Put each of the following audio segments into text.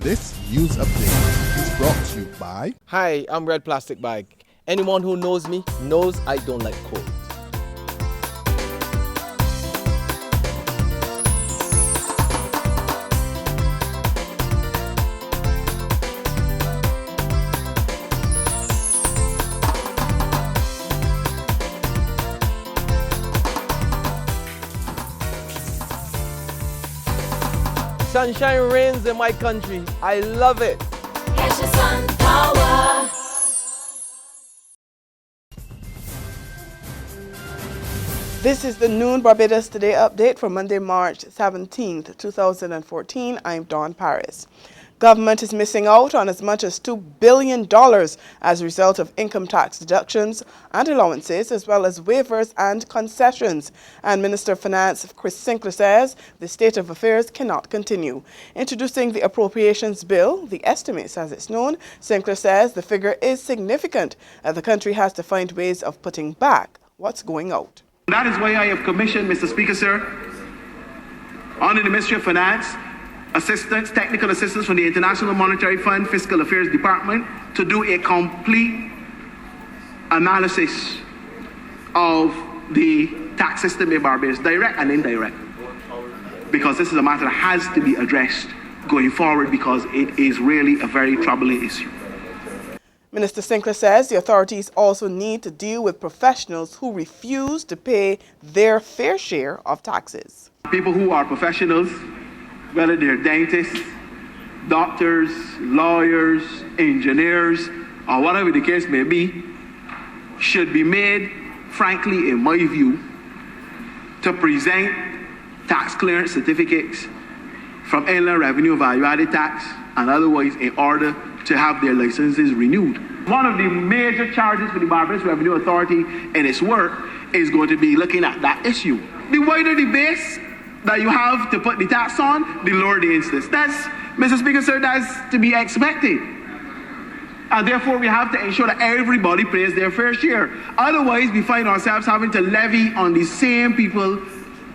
This news update is brought to you by... Hi, I'm Red Plastic Bag. Anyone who knows me knows I don't like cold. Sunshine reigns in my country. I love it. Catch the sun power. This is the Noon Barbados Today update for Monday, March 17th, 2014. I'm Dawn Paris. Government is missing out on as much as $2 billion as a result of income tax deductions and allowances, as well as waivers and concessions. And Minister of Finance Chris Sinclair says the state of affairs cannot continue. Introducing the appropriations bill, the estimates as it's known, Sinclair says the figure is significant as the country has to find ways of putting back what's going out. That is why I have commissioned, Mr. Speaker, sir, under the Ministry of Finance, technical assistance from the International Monetary Fund Fiscal Affairs Department to do a complete analysis of the tax system in Barbados, direct and indirect. Because this is a matter that has to be addressed going forward because it is really a very troubling issue. Minister Sinclair says the authorities also need to deal with professionals who refuse to pay their fair share of taxes. People who are professionals, whether they're dentists, doctors, lawyers, engineers, or whatever the case may be, should be made, frankly, in my view, to present tax clearance certificates from Inland Revenue Value-Added Tax and otherwise in order to have their licenses renewed. One of the major charges for the Barbados Revenue Authority in its work is going to be looking at that issue. The wider the base that you have to put the tax on, the lower the instance. That's, Mr. Speaker, sir, that's to be expected. And therefore, we have to ensure that everybody pays their fair share. Otherwise, we find ourselves having to levy on the same people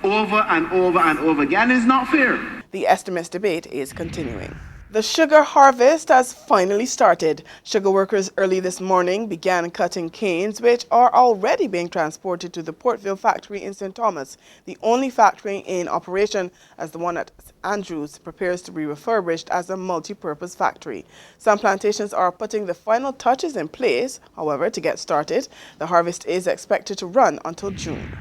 over and over and over again. It's not fair. The estimates debate is continuing. The sugar harvest has finally started. Sugar workers early this morning began cutting canes, which are already being transported to the Portville factory in St. Thomas, the only factory in operation as the one at Andrews prepares to be refurbished as a multi-purpose factory. Some plantations are putting the final touches in place. However, to get started, the harvest is expected to run until June.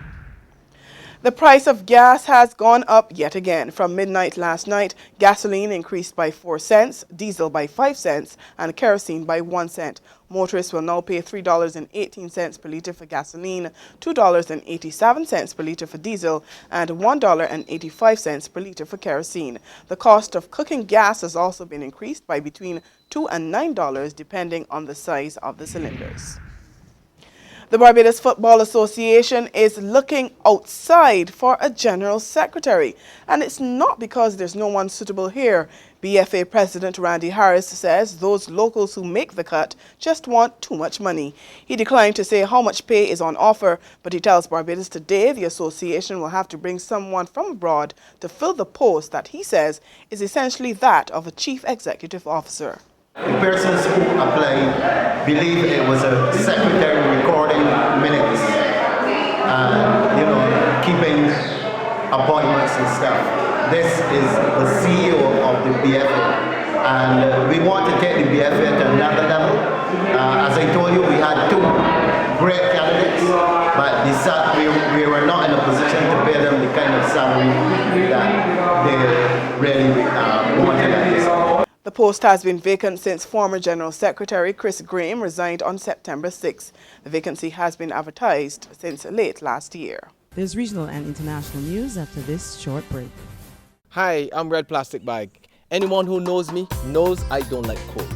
The price of gas has gone up yet again. From midnight last night, gasoline increased by 4 cents, diesel by 5 cents, and kerosene by 1 cent. Motorists will now pay $3.18 per litre for gasoline, $2.87 per litre for diesel, and $1.85 per litre for kerosene. The cost of cooking gas has also been increased by between $2 and $9 depending on the size of the cylinders. The Barbados Football Association is looking outside for a general secretary, and it's not because there's no one suitable here. BFA President Randy Harris says those locals who make the cut just want too much money. He declined to say how much pay is on offer, but he tells Barbados Today the association will have to bring someone from abroad to fill the post that he says is essentially that of a chief executive officer. The persons who applied believe it was a secretary recording minutes and, keeping appointments and stuff. This is the CEO of the BFA, and we want to take the BFA to another level. As I told you, we had 2 great candidates, but we were not in a position to pay them the kind of salary that they really wanted at this point. The post has been vacant since former General Secretary Chris Graham resigned on September 6. The vacancy has been advertised since late last year. There's regional and international news after this short break. Hi, I'm Red Plastic Bag. Anyone who knows me knows I don't like cold.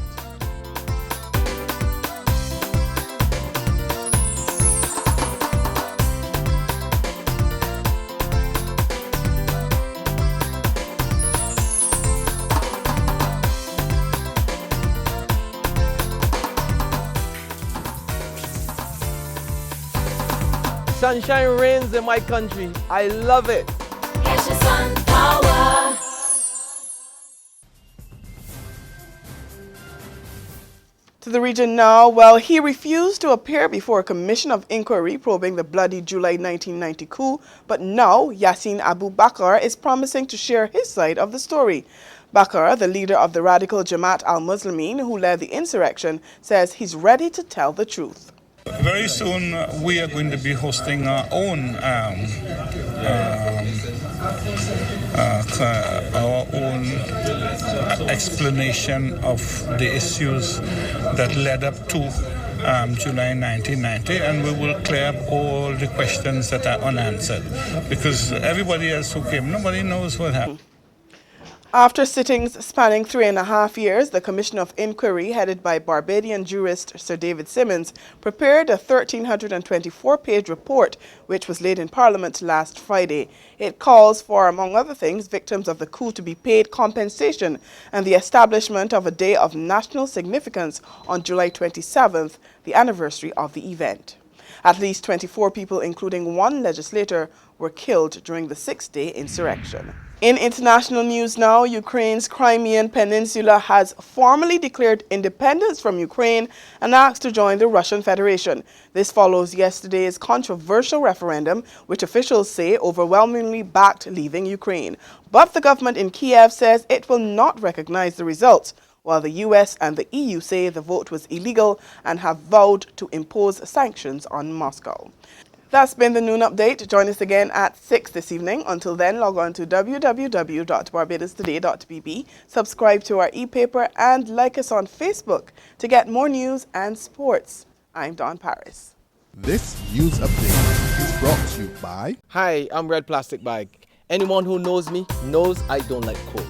Sunshine reigns in my country. I love it. Catch the sun power. To the region now, well, he refused to appear before a commission of inquiry probing the bloody July 1990 coup, but now Yassin Abu Bakr is promising to share his side of the story. Bakr, the leader of the radical Jamaat al-Muslimin who led the insurrection, says he's ready to tell the truth. Very soon we are going to be hosting our own explanation of the issues that led up to July 1990, and we will clear up all the questions that are unanswered, because everybody else who came, nobody knows what happened. After sittings spanning 3.5 years, the Commission of Inquiry, headed by Barbadian jurist Sir David Simmons, prepared a 1,324-page report which was laid in Parliament last Friday. It calls for, among other things, victims of the coup to be paid compensation and the establishment of a day of national significance on July 27th, the anniversary of the event. At least 24 people, including one legislator, were killed during the six-day insurrection. In international news now, Ukraine's Crimean Peninsula has formally declared independence from Ukraine and asked to join the Russian Federation. This follows yesterday's controversial referendum, which officials say overwhelmingly backed leaving Ukraine. But the government in Kiev says it will not recognize the results, while the US and the EU say the vote was illegal and have vowed to impose sanctions on Moscow. That's been the Noon Update. Join us again at 6 this evening. Until then, log on to www.barbadostoday.bb, subscribe to our e-paper, and like us on Facebook to get more news and sports. I'm Dawn Paris. This news update is brought to you by Hi, I'm Red Plastic Bag. Anyone who knows me knows I don't like cold.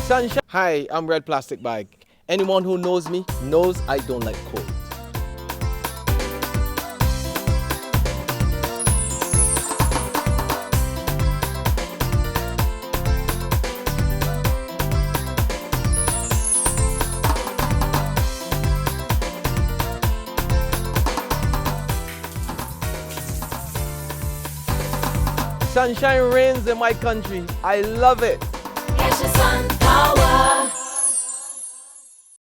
Sunshine. Hi, I'm Red Plastic Bag. Anyone who knows me knows I don't like cold. Sunshine reigns in my country. I love it. Catch the sun